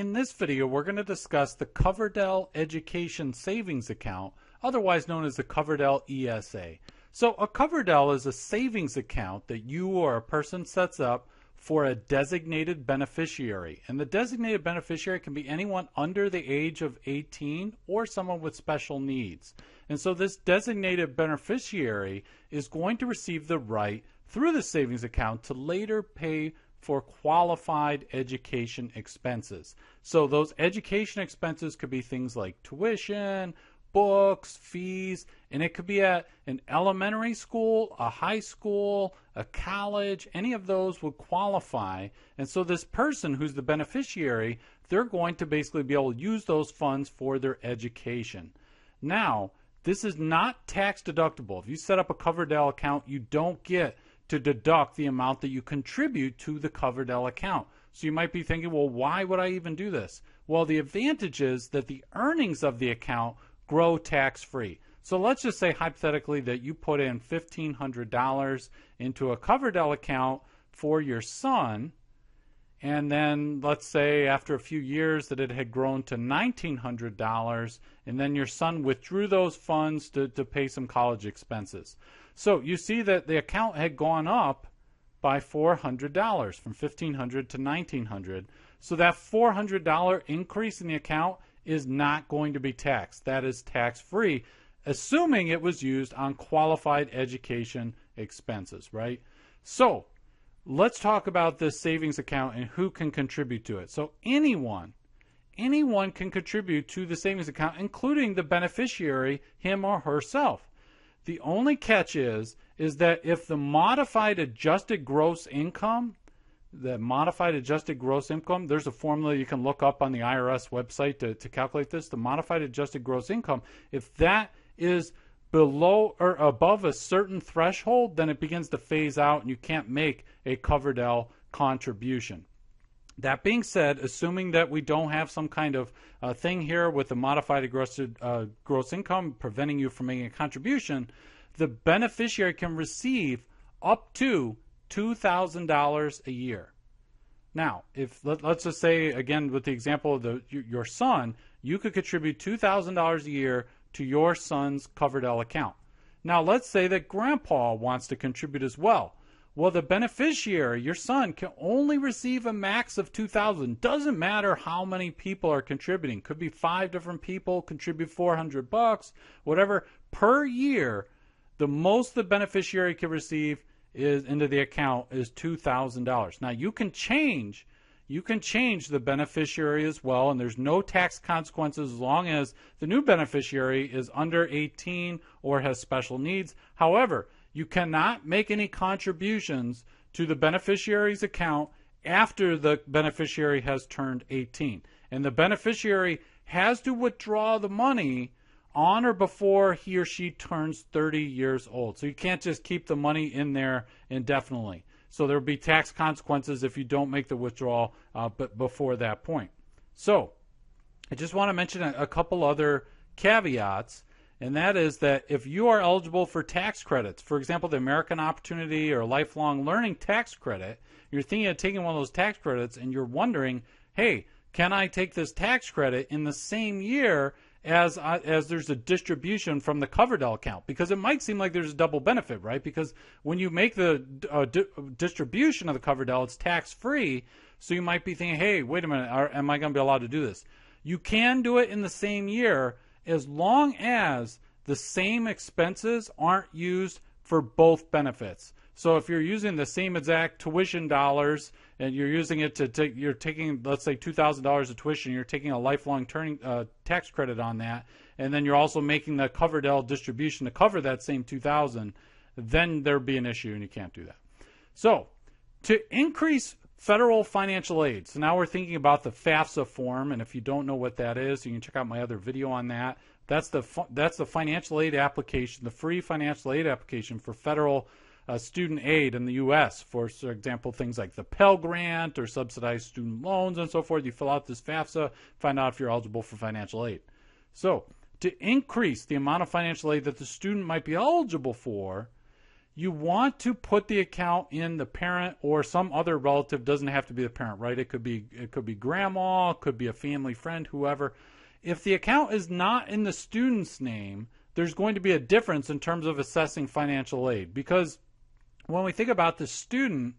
In this video, we're going to discuss the Coverdell Education Savings Account, otherwise known as the Coverdell ESA. So a Coverdell is a savings account that you or a person sets up for a designated beneficiary. And the designated beneficiary can be anyone under the age of 18 or someone with special needs. And so this designated beneficiary is going to receive the right through the savings account to later pay for qualified education expenses. So those education expenses could be things like tuition, books, fees, and it could be at an elementary school, a high school, a college. Any of those would qualify. And so this person who's the beneficiary, they're going to basically be able to use those funds for their education. Now, this is not tax deductible. If you set up a Coverdell account, you don't get to deduct the amount that you contribute to the Coverdell account. So you might be thinking, well, why would I even do this? Well, the advantage is that the earnings of the account grow tax-free. So let's just say hypothetically that you put in $1,500 into a Coverdell account for your son, and then let's say after a few years that it had grown to $1,900, and then your son withdrew those funds to pay some college expenses. So you see that the account had gone up by $400 from $1,500 to $1,900. So that $400 increase in the account is not going to be taxed. That is tax-free, assuming it was used on qualified education expenses, right? So let's talk about this savings account and who can contribute to it. So anyone can contribute to the savings account, including the beneficiary, him or herself. The only catch is that if the modified adjusted gross income, there's a formula you can look up on the IRS website to calculate this, the modified adjusted gross income, if that is below or above a certain threshold, then it begins to phase out and you can't make a Coverdell contribution. That being said, assuming that we don't have some kind of thing here with the modified gross income preventing you from making a contribution, the beneficiary can receive up to $2,000 a year. Now, if let's just say, again, with the example of your son, you could contribute $2,000 a year to your son's Coverdell account. Now, let's say that grandpa wants to contribute as well. Well, the beneficiary, your son, can only receive a max of $2,000. Doesn't matter how many people are contributing. Could be 5 different people, contribute $400, whatever. Per year, the most the beneficiary can receive is into the account is $2,000. Now, you can change the beneficiary as well, and there's no tax consequences as long as the new beneficiary is under 18 or has special needs. However, you cannot make any contributions to the beneficiary's account after the beneficiary has turned 18. And the beneficiary has to withdraw the money on or before he or she turns 30 years old. So you can't just keep the money in there indefinitely. So there will be tax consequences if you don't make the withdrawal but before that point. So I just want to mention a couple other caveats. And that is that if you are eligible for tax credits, for example, the American Opportunity or Lifelong Learning Tax Credit, you're thinking of taking one of those tax credits and you're wondering, hey, can I take this tax credit in the same year as there's a distribution from the Coverdell account? Because it might seem like there's a double benefit, right? Because when you make the distribution of the Coverdell, it's tax-free. So you might be thinking, hey, wait a minute, am I going to be allowed to do this? You can do it in the same year, as long as the same expenses aren't used for both benefits. So if you're using the same exact tuition dollars and you're using it you're taking, let's say, $2,000 of tuition, you're taking a lifelong tax credit on that, and then you're also making the Coverdell distribution to cover that same $2,000, then there'd be an issue and you can't do that. So to increase federal financial aid. So now we're thinking about the FAFSA form, and if you don't know what that is, you can check out my other video on that. That's the financial aid application, the free financial aid application for federal student aid in the U.S. For example, things like the Pell Grant or subsidized student loans and so forth. You fill out this FAFSA, find out if you're eligible for financial aid. So to increase the amount of financial aid that the student might be eligible for, you want to put the account in the parent or some other relative. Doesn't have to be the parent, right? It could be grandma, it could be a family friend, whoever. If the account is not in the student's name, there's going to be a difference in terms of assessing financial aid, because when we think about the student,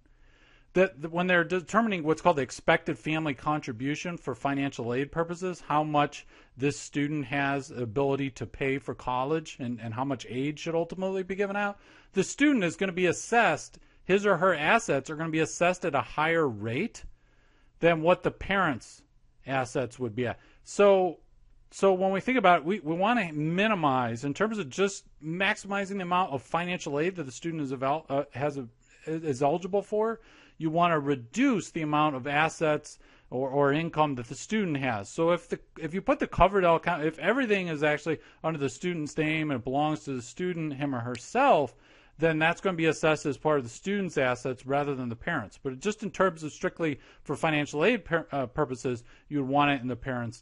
that when they're determining what's called the expected family contribution for financial aid purposes, how much this student has ability to pay for college and how much aid should ultimately be given out, the student is going to be assessed, his or her assets are going to be assessed at a higher rate than what the parent's assets would be at. So when we think about it, we want to minimize, in terms of just maximizing the amount of financial aid that the student is eligible for, you want to reduce the amount of assets or income that the student has. So if you put the Coverdell account, if everything is actually under the student's name and it belongs to the student, him or herself, then that's going to be assessed as part of the student's assets rather than the parents. But just in terms of strictly for financial aid purposes, you would want it in the parent's